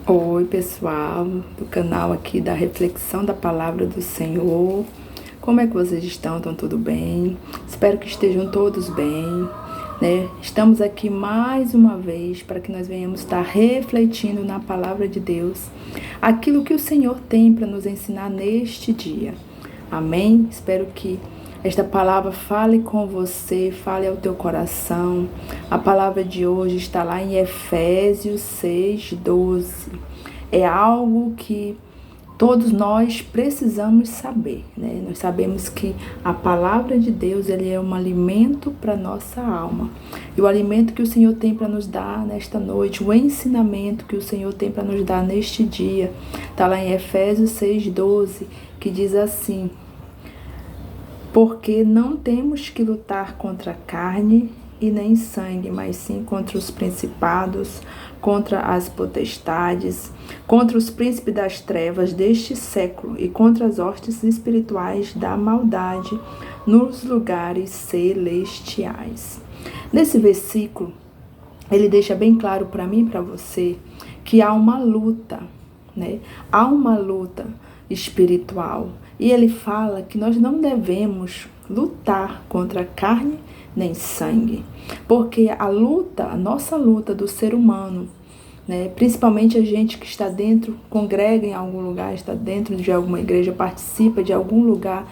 Oi, pessoal do canal aqui da Reflexão da Palavra do Senhor. Como é que vocês estão? Estão tudo bem? Espero que estejam todos bem, né? Estamos aqui mais uma vez para que nós venhamos estar refletindo na Palavra de Deus, aquilo que o Senhor tem para nos ensinar neste dia. Amém? Espero que esta palavra fale com você, fale ao teu coração. A palavra de hoje está lá em Efésios 6:12. É algo que todos nós precisamos saber, né? Nós sabemos que a palavra de Deus, ele é um alimento para nossa alma. E o alimento que o Senhor tem para nos dar nesta noite, o ensinamento que o Senhor tem para nos dar neste dia, está lá em Efésios 6:12, que diz assim: porque não temos que lutar contra a carne e nem sangue, mas sim contra os principados, contra as potestades, contra os príncipes das trevas deste século e contra as hostes espirituais da maldade nos lugares celestiais. Nesse versículo, ele deixa bem claro para mim e para você que há uma luta, né? Há uma luta espiritual. E ele fala que nós não devemos lutar contra a carne nem sangue. Porque a luta, a nossa luta do ser humano, né, principalmente a gente que está dentro, congrega em algum lugar, está dentro de alguma igreja, participa de algum lugar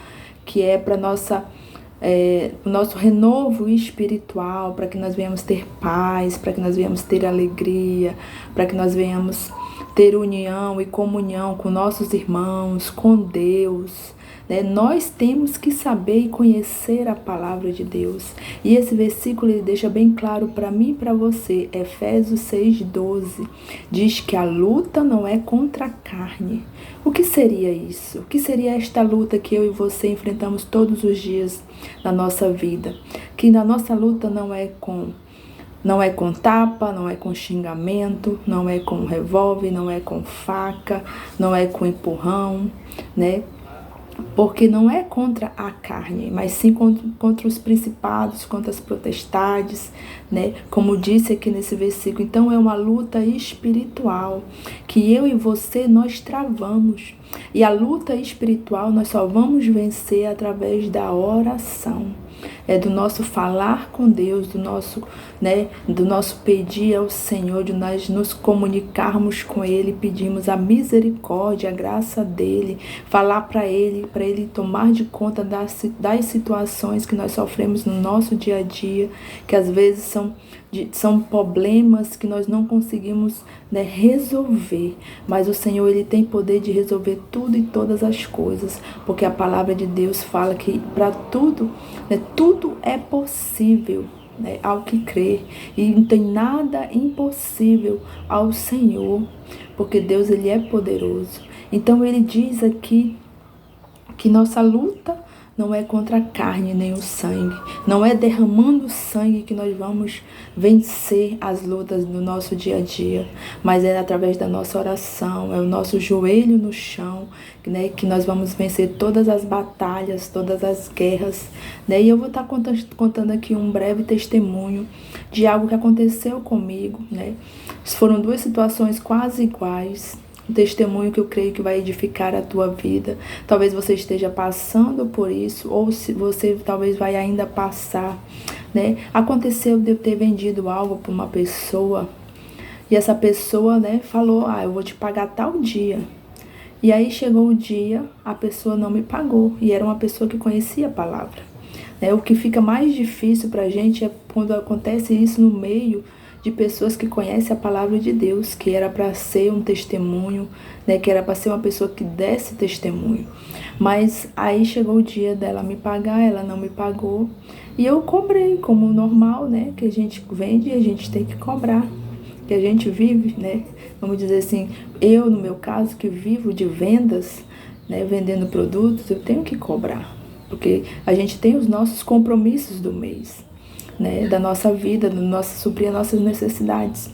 que é para o nosso renovo espiritual, para que nós venhamos ter paz, para que nós venhamos ter alegria, para que nós venhamos ter união e comunhão com nossos irmãos, com Deus, né? Nós temos que saber e conhecer a palavra de Deus. E esse versículo ele deixa bem claro para mim e para você. Efésios 6:12 diz que a luta não é contra a carne. O que seria isso? O que seria esta luta que eu e você enfrentamos todos os dias na nossa vida? Que na nossa luta não é com tapa, não é com xingamento, não é com revólver, não é com faca, não é com empurrão, né? Porque não é contra a carne, mas sim contra os principados, contra as potestades, né? Como disse aqui nesse versículo. Então é uma luta espiritual que eu e você nós travamos. E a luta espiritual nós só vamos vencer através da oração. É do nosso falar com Deus, do nosso pedir ao Senhor, de nós nos comunicarmos com Ele, pedimos a misericórdia, a graça dEle, falar para Ele tomar de conta das situações que nós sofremos no nosso dia a dia, que às vezes são problemas que nós não conseguimos, né, resolver, mas o Senhor ele tem poder de resolver tudo e todas as coisas, porque a palavra de Deus fala que para tudo, né, tudo é possível, né, ao que crer, e não tem nada impossível ao Senhor, porque Deus ele é poderoso. Então ele diz aqui que nossa luta não é contra a carne nem o sangue. Não é derramando sangue que nós vamos vencer as lutas do nosso dia a dia. Mas é através da nossa oração, é o nosso joelho no chão, né, que nós vamos vencer todas as batalhas, todas as guerras. Né? E eu vou estar contando aqui um breve testemunho de algo que aconteceu comigo. Né? Foram duas situações quase iguais. Um testemunho que eu creio que vai edificar a tua vida. Talvez você esteja passando por isso, ou se você talvez vai ainda passar, né? Aconteceu de eu ter vendido algo para uma pessoa, e essa pessoa, né, falou: eu vou te pagar tal dia. E aí chegou o dia, a pessoa não me pagou, e era uma pessoa que conhecia a palavra. Né? O que fica mais difícil para a gente é quando acontece isso no meio de pessoas que conhecem a palavra de Deus, que era para ser um testemunho, né, que era para ser uma pessoa que desse testemunho. Mas aí chegou o dia dela me pagar, ela não me pagou, e eu cobrei como normal, né, que a gente vende e a gente tem que cobrar, que a gente vive, né, vamos dizer assim, eu no meu caso que vivo de vendas, né, vendendo produtos, eu tenho que cobrar, porque a gente tem os nossos compromissos do mês, né, da nossa vida, suprir as nossas necessidades.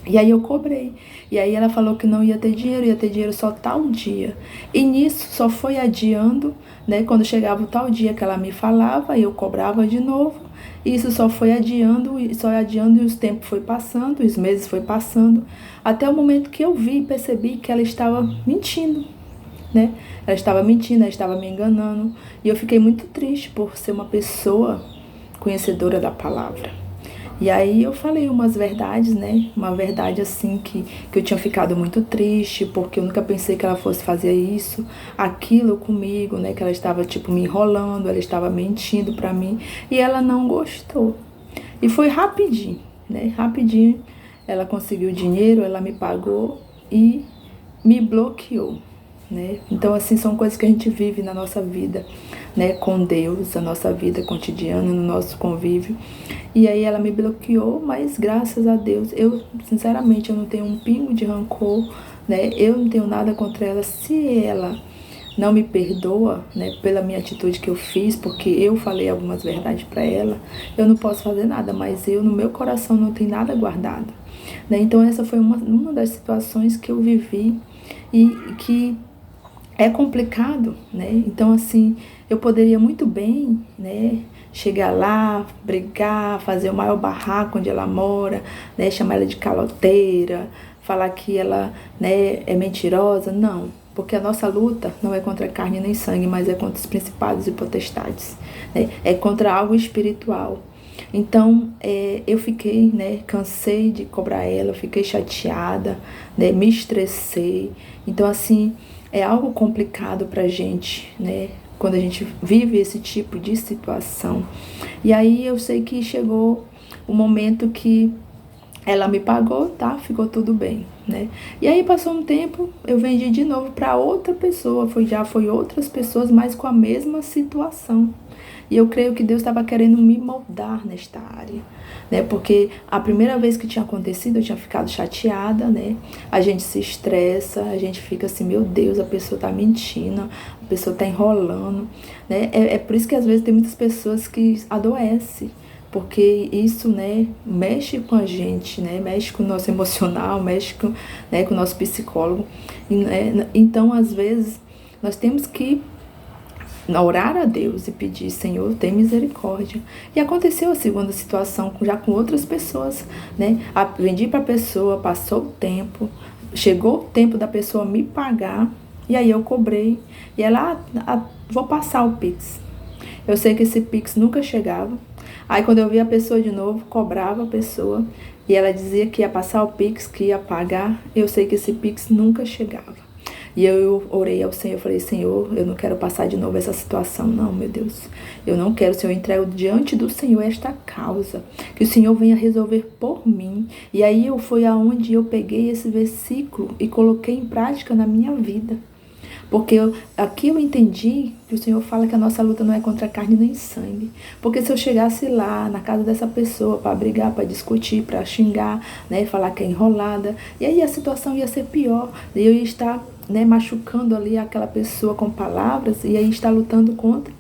E aí eu cobrei. E aí ela falou que não ia ter dinheiro só tal dia. E nisso só foi adiando, né? Quando chegava o tal dia que ela me falava, eu cobrava de novo. Isso só foi adiando, e os tempos foi passando, os meses foi passando, até o momento que eu vi e percebi que ela estava mentindo, né? Ela estava mentindo, ela estava me enganando. E eu fiquei muito triste por ser uma pessoa conhecedora da palavra. E aí eu falei umas verdades, né? Uma verdade assim que eu tinha ficado muito triste, porque eu nunca pensei que ela fosse fazer isso, aquilo comigo, né? Que ela estava tipo me enrolando, ela estava mentindo pra mim e ela não gostou. E foi rapidinho, né? Rapidinho ela conseguiu o dinheiro, ela me pagou e me bloqueou, né? Então, assim, são coisas que a gente vive na nossa vida, né? Com Deus, a nossa vida cotidiana, no nosso convívio. E aí ela me bloqueou, mas graças a Deus, eu, sinceramente, eu não tenho um pingo de rancor, né? Eu não tenho nada contra ela. Se ela não me perdoa, né, pela minha atitude que eu fiz, porque eu falei algumas verdades para ela, eu não posso fazer nada, mas eu, no meu coração, não tenho nada guardado, né? Então, essa foi uma das situações que eu vivi e que é complicado, né? Então, assim, eu poderia muito bem, né, chegar lá, brigar, fazer o maior barraco onde ela mora, né, chamar ela de caloteira, falar que ela, né, é mentirosa. Não, porque a nossa luta não é contra carne nem sangue, mas é contra os principados e potestades, né? É contra algo espiritual. Então, eu fiquei, né, cansei de cobrar ela, eu fiquei chateada, né, me estressei. Então, assim, é algo complicado pra gente, né, quando a gente vive esse tipo de situação. E aí eu sei que chegou o momento que ela me pagou, tá? Ficou tudo bem, né? E aí passou um tempo, eu vendi de novo para outra pessoa, já foi outras pessoas, mas com a mesma situação. E eu creio que Deus estava querendo me moldar nesta área, né? Porque a primeira vez que tinha acontecido, eu tinha ficado chateada, né? A gente se estressa, a gente fica assim, meu Deus, a pessoa tá mentindo, a pessoa tá enrolando, né? É por isso que às vezes tem muitas pessoas que adoecem, porque isso, né, mexe com a gente, né, mexe com o nosso emocional, mexe com, né, com o nosso psicólogo. E, né, então, às vezes, nós temos que orar a Deus e pedir, Senhor, tem misericórdia. E aconteceu a segunda situação já com outras pessoas, né? Vendi para a pessoa, passou o tempo, chegou o tempo da pessoa me pagar, e aí eu cobrei. E ela, vou passar o Pix. Eu sei que esse Pix nunca chegava. Aí quando eu vi a pessoa de novo, cobrava a pessoa. E ela dizia que ia passar o Pix, que ia pagar. Eu sei que esse Pix nunca chegava. E eu orei ao Senhor, falei, Senhor, eu não quero passar de novo essa situação, não, meu Deus. Eu não quero, Senhor, eu entrego diante do Senhor esta causa. Que o Senhor venha resolver por mim. E aí foi aonde eu peguei esse versículo e coloquei em prática na minha vida. Porque aqui eu entendi que o Senhor fala que a nossa luta não é contra carne nem sangue. Porque se eu chegasse lá na casa dessa pessoa para brigar, para discutir, para xingar, né, falar que é enrolada, e aí a situação ia ser pior. E eu ia estar, né, machucando ali aquela pessoa com palavras e aí estar lutando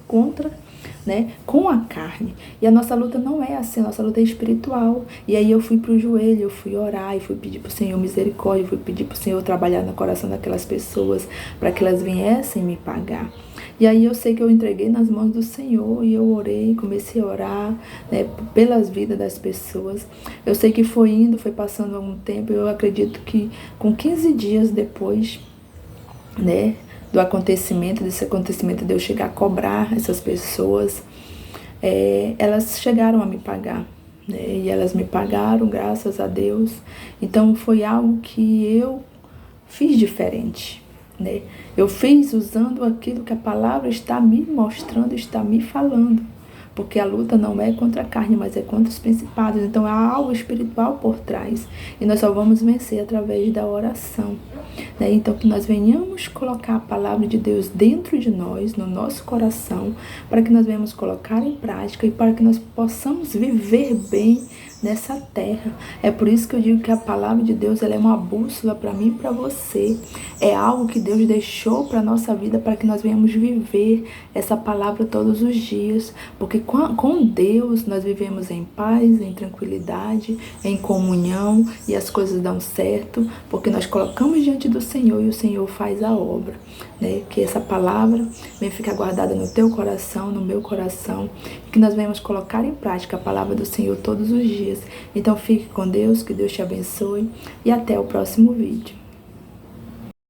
contra, né, com a carne. E a nossa luta não é assim, a nossa luta é espiritual. E aí eu fui pro joelho, eu fui orar e fui pedir pro Senhor misericórdia, fui pedir pro Senhor trabalhar no coração daquelas pessoas para que elas viessem me pagar. E aí eu sei que eu entreguei nas mãos do Senhor e eu orei, comecei a orar, né, pelas vidas das pessoas. Eu sei que foi indo, foi passando algum tempo, eu acredito que com 15 dias depois, né, desse acontecimento de eu chegar a cobrar essas pessoas, elas chegaram a me pagar, né, e elas me pagaram, graças a Deus. Então foi algo que eu fiz diferente, né, eu fiz usando aquilo que a palavra está me mostrando, está me falando. Porque a luta não é contra a carne, mas é contra os principados. Então há algo espiritual por trás. E nós só vamos vencer através da oração, né? Então que nós venhamos colocar a palavra de Deus dentro de nós, no nosso coração, para que nós venhamos colocar em prática e para que nós possamos viver bem nessa terra. É por isso que eu digo que a palavra de Deus, ela é uma bússola para mim e para você. É algo que Deus deixou para nossa vida para que nós venhamos viver essa palavra todos os dias, porque com Deus nós vivemos em paz, em tranquilidade, em comunhão, e as coisas dão certo, porque nós colocamos diante do Senhor e o Senhor faz a obra, né? Que essa palavra venha ficar guardada no teu coração, no meu coração, que nós venhamos colocar em prática a palavra do Senhor todos os dias. Então fique com Deus, que Deus te abençoe e até o próximo vídeo.